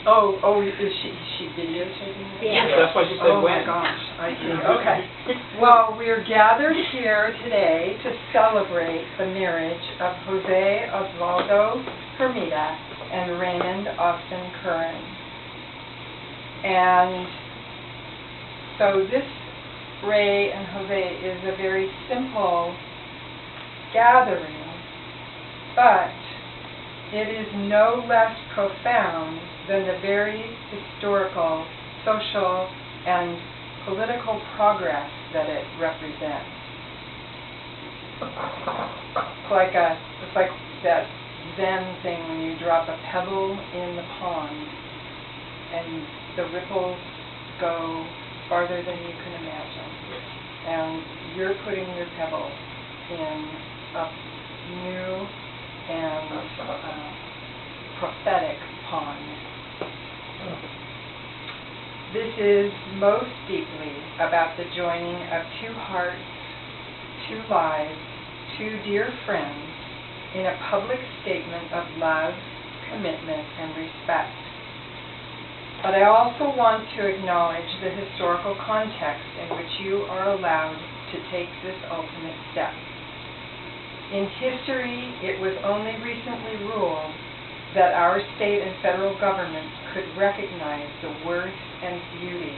Oh, is she videotaping? Yeah. That's why she said Oh when. my gosh, I see, okay. Well, we're gathered here today to celebrate the marriage of Jose Osvaldo Hermida and Raymond Austin Curran. And so this Ray and Jose is a very simple gathering, but it is no less profound than the very historical, social, and political progress that it represents. It's like that Zen thing when you drop a pebble in the pond and the ripples go farther than you can imagine. And you're putting your pebble in a new and prophetic pond. This is most deeply about the joining of two hearts, two lives, two dear friends in a public statement of love, commitment, and respect. But I also want to acknowledge the historical context in which you are allowed to take this ultimate step. In history, it was only recently ruled that our state and federal governments could recognize the worth and beauty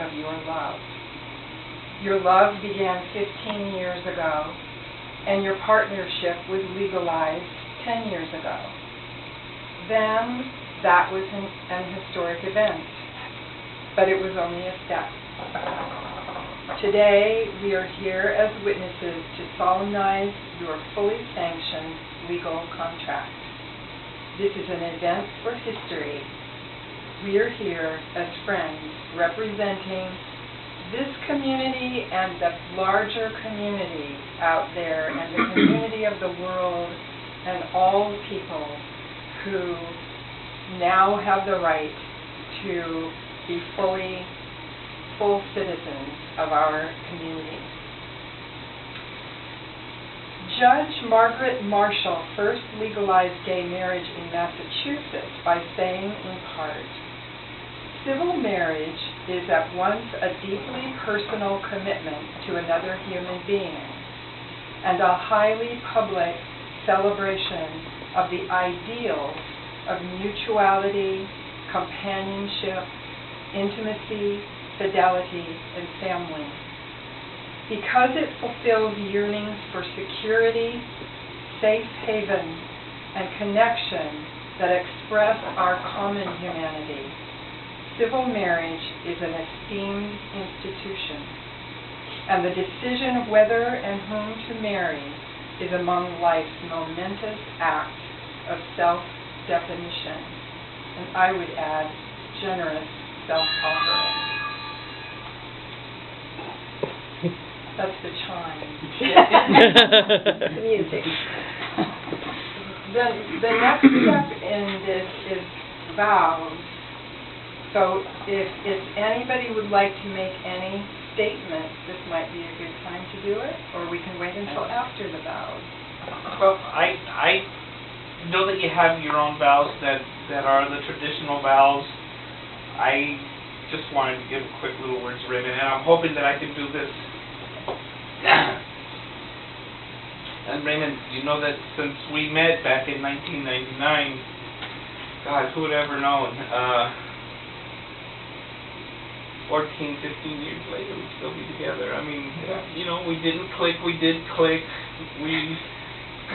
of your love. Your love began 15 years ago, and your partnership was legalized 10 years ago. Then, that was an historic event, but it was only a step. Today, we are here as witnesses to solemnize your fully sanctioned legal contract. This is an event for history. We are here as friends representing this community and the larger community out there and the community of the world and all people who now have the right to be full citizens of our community. Judge Margaret Marshall first legalized gay marriage in Massachusetts by saying in part, "Civil marriage is at once a deeply personal commitment to another human being and a highly public celebration of the ideals of mutuality, companionship, intimacy, fidelity, and family. Because it fulfills yearnings for security, safe haven, and connection that express our common humanity, civil marriage is an esteemed institution, and the decision of whether and whom to marry is among life's momentous acts of self-definition, and I would add, generous self-offering." That's the chime. Music. The next step in this is vows. So if anybody would like to make any statement, this might be a good time to do it, or we can wait until after the vows. Well, I know that you have your own vows that are the traditional vows. I just wanted to give a quick little words, Raymond, and I'm hoping that I can do this. And Raymond, you know that since we met back in 1999, God, who would have ever known, 14, 15 years later, we'd still be together. I mean, you know, we didn't click, we did click, we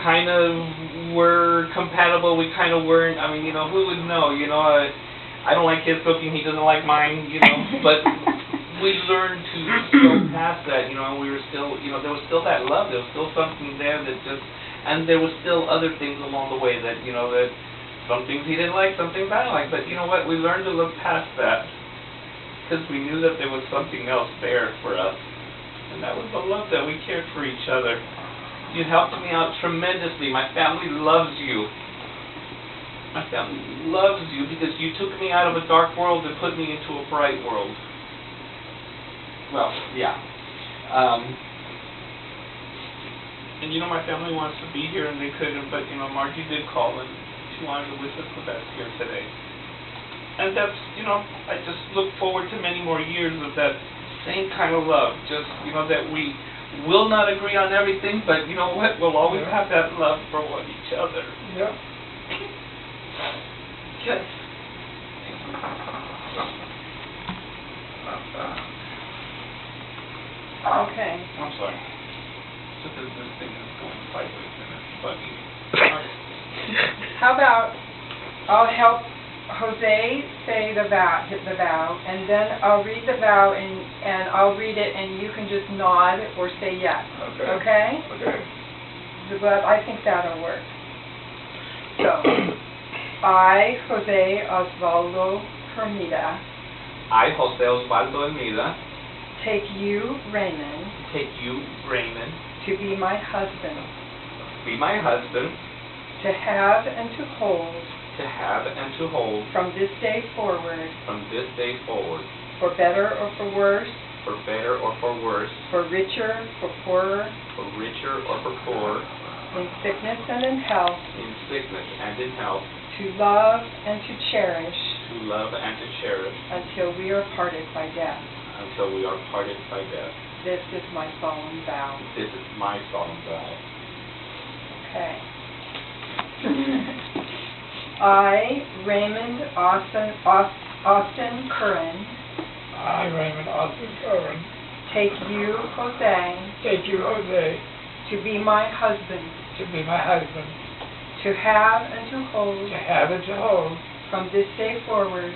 kind of were compatible, we kind of weren't. I mean, you know, who would know, you know, I don't like his cooking, he doesn't like mine, you know, but we learned to go past that, you know, and we were still, you know, there was still that love, there was still something there that just, and there was still other things along the way that, you know, that some things he didn't like, some things I didn't like, but you know what, we learned to look past that, because we knew that there was something else there for us, and that was the love that we cared for each other. You helped me out tremendously, my family loves you. My family loves you because you took me out of a dark world and put me into a bright world. Well, yeah. And you know, my family wants to be here and they couldn't, but you know, Margie did call and she wanted to wish us the best here today. And that's, you know, I just look forward to many more years of that same kind of love. Just, you know, that we will not agree on everything, but you know what? We'll always have that love for each other. Yep. Good. Okay. I'm sorry. Just as this thing is going sideways and it's buggy. How about I'll help Jose say the vow, hit the vow, and then I'll read the vow and I'll read it and you can just nod or say yes. Okay. Okay? Okay. But I think that'll work. So, I, Jose Osvaldo Hermida, I, Jose Osvaldo Hermida, take you, Raymond, to be my husband, be my husband, to have and to hold, from this day forward, for better or for worse, for richer, for poorer, in sickness and in health, to love and to cherish, until we are parted by death. This is my solemn vow. Okay. I, Raymond Austin Curran, I, Raymond Austin Curran, take you, Jose, to be my husband, to have and to hold, from this day forward,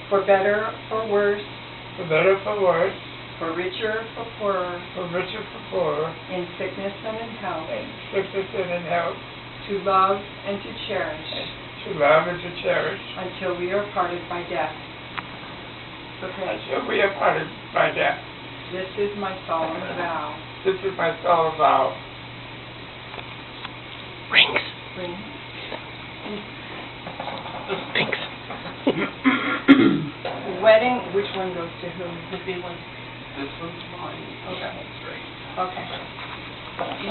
for better, for worse, for richer, for poorer, in sickness and in health, to love and to cherish, until we are parted by death. Okay. This is my solemn vow. Rings. Ring. Thanks. Wedding, which one goes to whom? The big one. This one's mine. Okay. That's great. Okay.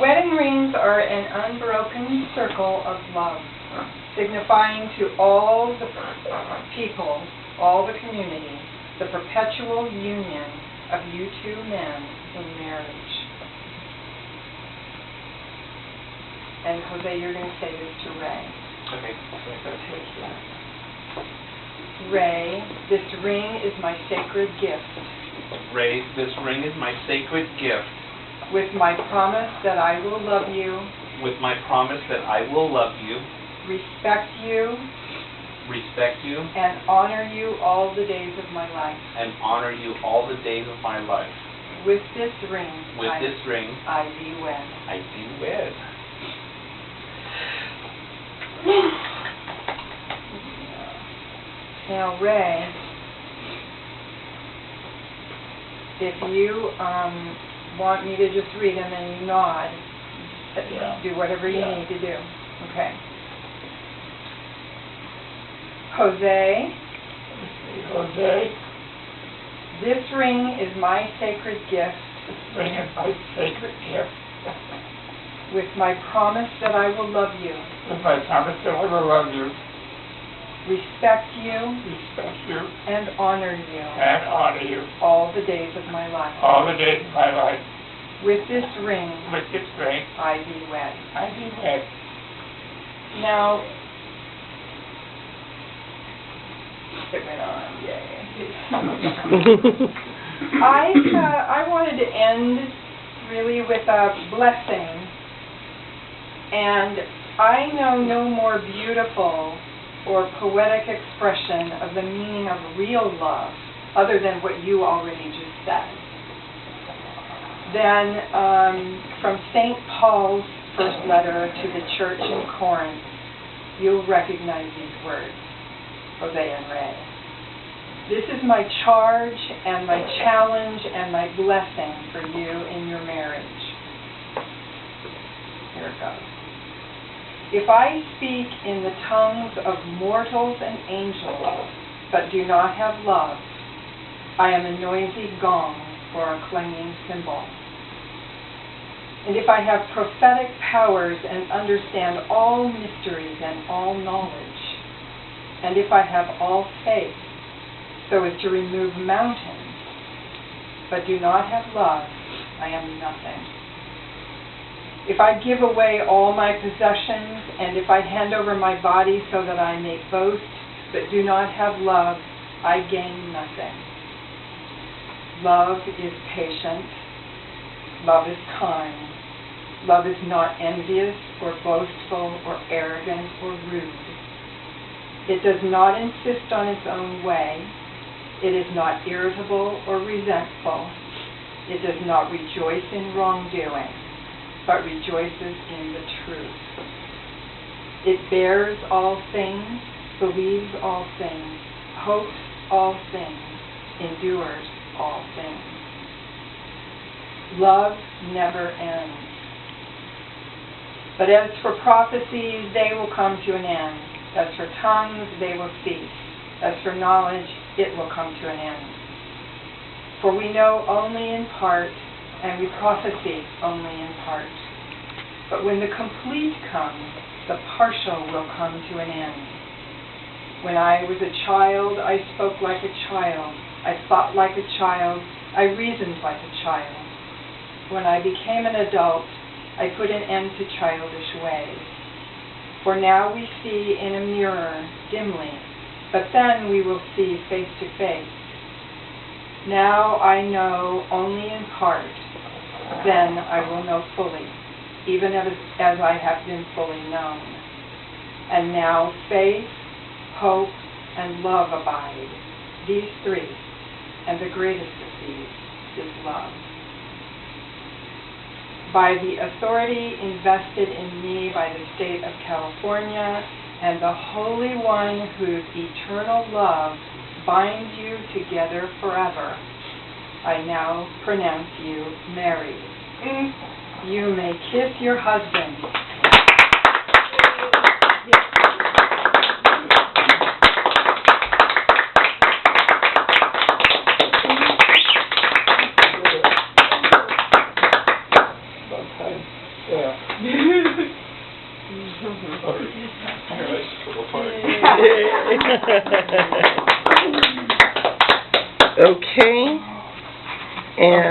Wedding rings are an unbroken circle of love, signifying to all the people, all the community, the perpetual union of you two men in marriage. And Jose, you're going to say this to Ray. Okay. Ray, this ring is my sacred gift. Ray, this ring is my sacred gift. With my promise that I will love you. Respect you. And honor you all the days of my life. With this ring. I be wed. Now, Ray, if you want me to just read them and you nod, do whatever you need to do. Okay. Jose, this ring is my sacred gift. With my promise that I will love you. Respect you. And honor you. All the days of my life. With this ring. I be wed. Now, it went on. Yay. I wanted to end really with a blessing. And I know no more beautiful or poetic expression of the meaning of real love, other than what you already just said, than from St. Paul's first letter to the church in Corinth. You'll recognize these words, Jose and Ray. This is my charge and my challenge and my blessing for you in your marriage. Here it goes. If I speak in the tongues of mortals and angels, but do not have love, I am a noisy gong or a clanging cymbal. And if I have prophetic powers and understand all mysteries and all knowledge, and if I have all faith so as to remove mountains, but do not have love, I am nothing. If I give away all my possessions, and if I hand over my body so that I may boast, but do not have love, I gain nothing. Love is patient. Love is kind. Love is not envious or boastful or arrogant or rude. It does not insist on its own way. It is not irritable or resentful. It does not rejoice in wrongdoing, but rejoices in the truth. It bears all things, believes all things, hopes all things, endures all things. Love never ends. But as for prophecies, they will come to an end. As for tongues, they will cease. As for knowledge, it will come to an end. For we know only in part, and we prophesy only in part. But when the complete comes, the partial will come to an end. When I was a child, I spoke like a child. I thought like a child. I reasoned like a child. When I became an adult, I put an end to childish ways. For now we see in a mirror dimly, but then we will see face to face. Now I know only in part, then I will know fully, even as I have been fully known. And now faith, hope, and love abide, these three, and the greatest of these is love. By the authority invested in me by the state of California and the Holy One whose eternal love binds you together forever, I now pronounce you married. You may kiss your husband. Okay, and